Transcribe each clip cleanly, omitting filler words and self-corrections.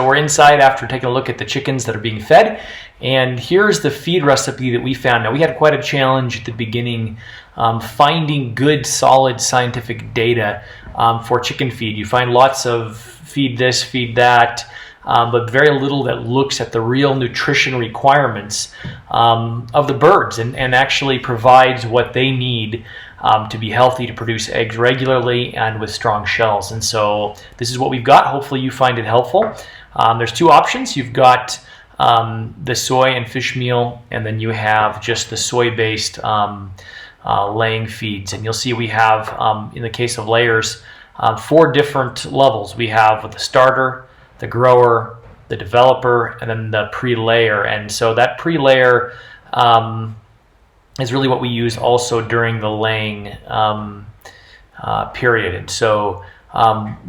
so we're inside after taking a look at the chickens that are being fed, and here's the feed recipe that we found. Now, we had quite a challenge at the beginning finding good, solid scientific data for chicken feed. You find lots of feed this, feed that, but very little that looks at the real nutrition requirements of the birds and actually provides what they need to be healthy, to produce eggs regularly and with strong shells. And so this is what we've got. Hopefully you find it helpful. There's two options. You've got the soy and fish meal, and then you have just the soy-based laying feeds. And you'll see we have, in the case of layers, 4 different levels. We have the starter, the grower, the developer, and then the pre-layer. And so that pre-layer is really what we use also during the laying period. And so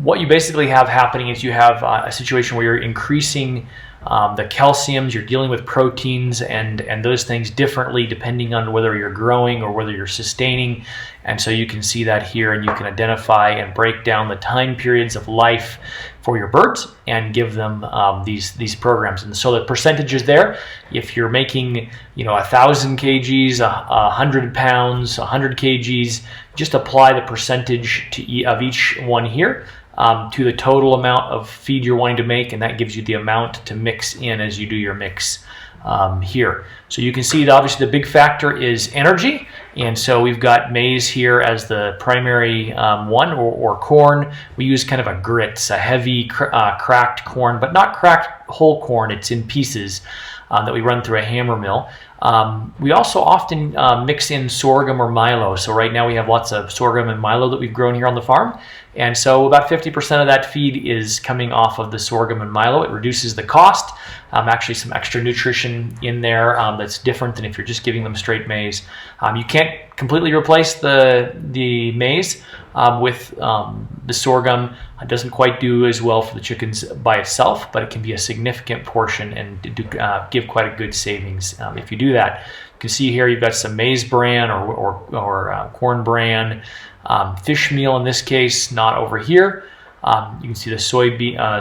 what you basically have happening is you have a situation where you're increasing the calciums, you're dealing with proteins and those things differently depending on whether you're growing or whether you're sustaining. And so you can see that here, and you can identify and break down the time periods of life for your birds and give them these programs. And so the percentage is there. If you're making 1,000 kgs, 100 pounds, 100 kgs, just apply the percentage of each one here to the total amount of feed you're wanting to make, and that gives you the amount to mix in as you do your mix here. So you can see that obviously the big factor is energy, and so we've got maize here as the primary one, or corn. We use kind of a grits, a heavy cracked corn, but not cracked whole corn. It's in pieces that we run through a hammer mill. We also often mix in sorghum or milo. So right now we have lots of sorghum and milo that we've grown here on the farm. And so about 50% of that feed is coming off of the sorghum and milo. It reduces the cost. Actually some extra nutrition in there that's different than if you're just giving them straight maize. You can't completely replace the maize with the sorghum. It doesn't quite do as well for the chickens by itself, but it can be a significant portion and give quite a good savings if you do that. You can see here you've got some maize bran or corn bran, fish meal in this case, not over here. You can see the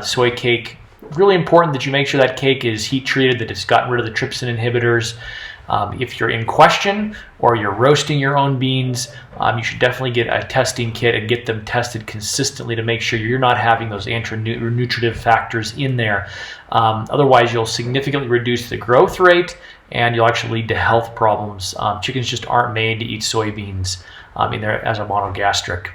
soy cake. Really important that you make sure that cake is heat treated, that it's gotten rid of the trypsin inhibitors. If you're in question or you're roasting your own beans, you should definitely get a testing kit and get them tested consistently to make sure you're not having those anti-nutritive factors in there. Otherwise, you'll significantly reduce the growth rate and you'll actually lead to health problems. Chickens just aren't made to eat soybeans in there as a monogastric.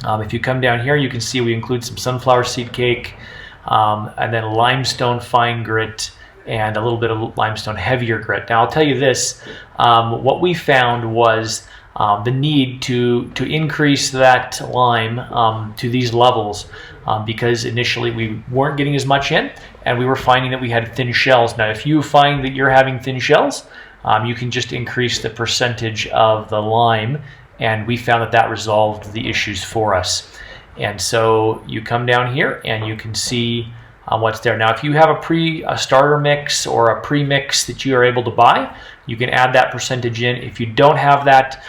If you come down here, you can see we include some sunflower seed cake, and then limestone fine grit, and a little bit of limestone heavier grit. Now I'll tell you this, what we found was the need to increase that lime to these levels because initially we weren't getting as much in, and we were finding that we had thin shells. Now if you find that you're having thin shells, you can just increase the percentage of the lime, and we found that resolved the issues for us. And so you come down here and you can see what's there. Now, if you have a starter mix or a pre-mix that you are able to buy, you can add that percentage in. If you don't have that,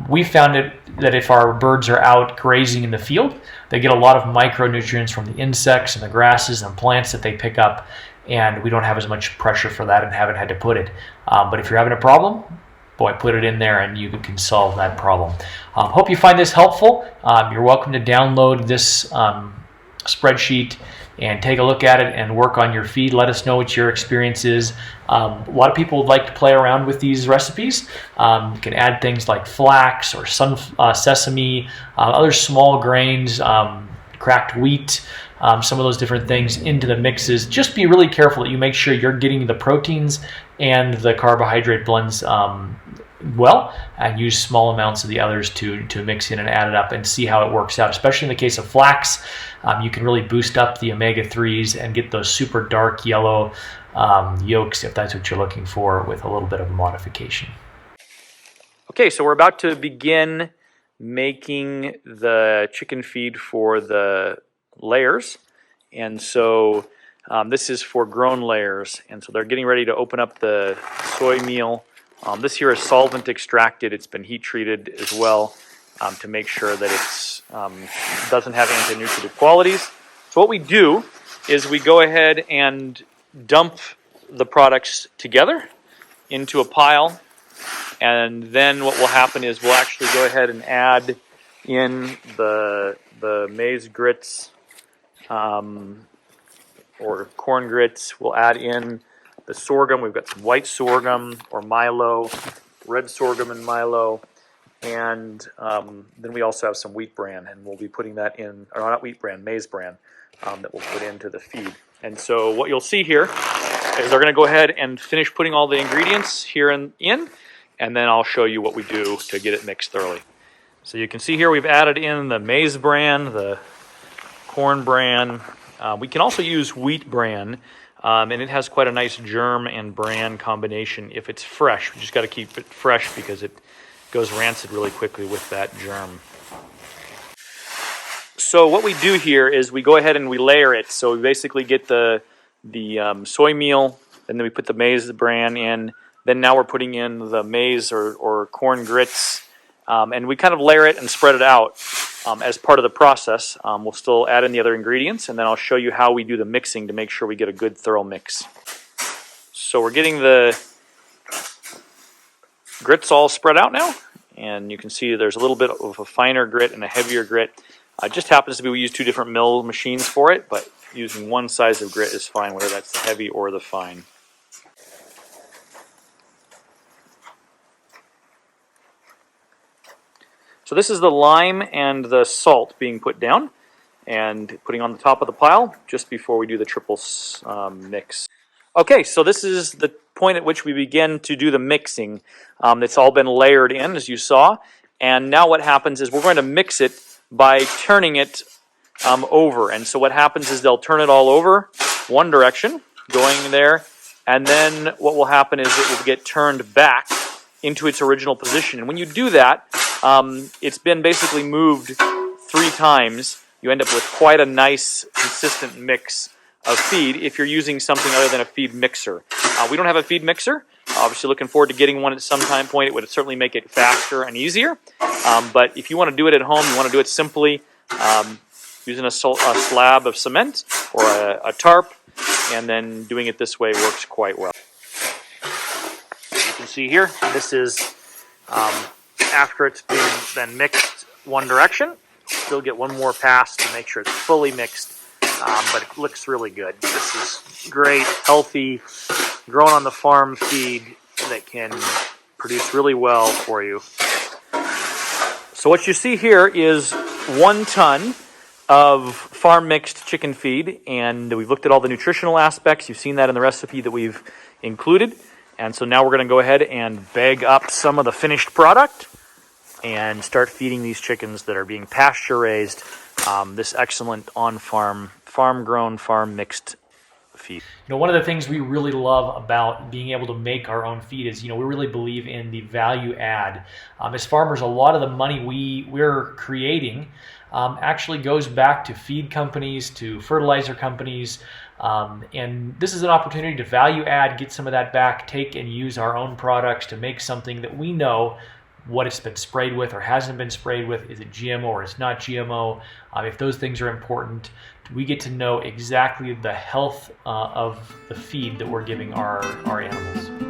we found that if our birds are out grazing in the field, they get a lot of micronutrients from the insects and the grasses and plants that they pick up, and we don't have as much pressure for that and haven't had to put it. But if you're having a problem, boy, put it in there and you can solve that problem. Hope you find this helpful. You're welcome to download this spreadsheet and take a look at it and work on your feed. Let us know what your experience is. A lot of people would like to play around with these recipes. You can add things like flax or sesame, other small grains, cracked wheat, some of those different things into the mixes. Just be really careful that you make sure you're getting the proteins and the carbohydrate blends well, and use small amounts of the others to mix in and add it up and see how it works out. Especially in the case of flax, you can really boost up the omega-3s and get those super dark yellow yolks if that's what you're looking for with a little bit of a modification. Okay, so we're about to begin making the chicken feed for the layers, and so this is for grown layers, and so they're getting ready to open up the soy meal. This here is solvent extracted. It's been heat treated as well to make sure that it doesn't have anti-nutritive qualities. So what we do is we go ahead and dump the products together into a pile, and then what will happen is we'll actually go ahead and add in the maize grits or corn grits. We'll add in the sorghum. We've got some white sorghum or Milo, red sorghum and Milo, and then we also have some wheat bran, and we'll be putting that in, or not wheat bran, maize bran, that we'll put into the feed. And so what you'll see here is they're going to go ahead and finish putting all the ingredients here in, and then I'll show you what we do to get it mixed thoroughly. So you can see here we've added in the maize bran, the corn bran. We can also use wheat bran, and it has quite a nice germ and bran combination if it's fresh. We just got to keep it fresh because it goes rancid really quickly with that germ. So what we do here is we go ahead and we layer it. So we basically get the soy meal, and then we put the maize bran in. Then now we're putting in the maize or corn grits, and we kind of layer it and spread it out as part of the process. We'll still add in the other ingredients, and then I'll show you how we do the mixing to make sure we get a good thorough mix. So we're getting the grits all spread out now, and you can see there's a little bit of a finer grit and a heavier grit. It just happens to be we use two different mill machines for it, but using one size of grit is fine, whether that's the heavy or the fine. So this is the lime and the salt being put down and putting on the top of the pile just before we do the triple mix. Okay, so this is the point at which we begin to do the mixing. It's all been layered in, as you saw, and now what happens is we're going to mix it by turning it over. And so what happens is they'll turn it all over one direction, going there, and then what will happen is it will get turned back into its original position. And when you do that, it's been basically moved 3 times. You end up with quite a nice, consistent mix of feed if you're using something other than a feed mixer. We don't have a feed mixer. Obviously looking forward to getting one at some time point. It would certainly make it faster and easier. But if you want to do it at home, you want to do it simply using a slab of cement or a tarp, and then doing it this way works quite well. You can see here, this is after it's been mixed one direction. Still get one more pass to make sure it's fully mixed, but it looks really good. This is great, healthy, grown on the farm feed that can produce really well for you. So what you see here is 1 ton of farm mixed chicken feed, and we've looked at all the nutritional aspects. You've seen that in the recipe that we've included. And so now we're going to go ahead and bag up some of the finished product and start feeding these chickens that are being pasture raised this excellent on-farm, farm-grown, farm-mixed feed. You know, one of the things we really love about being able to make our own feed is, we really believe in the value add. As farmers, a lot of the money we're creating actually goes back to feed companies, to fertilizer companies, and this is an opportunity to value add, get some of that back, take and use our own products to make something that we know what it's been sprayed with or hasn't been sprayed with. Is it GMO or it's not GMO? If those things are important, we get to know exactly the health of the feed that we're giving our animals.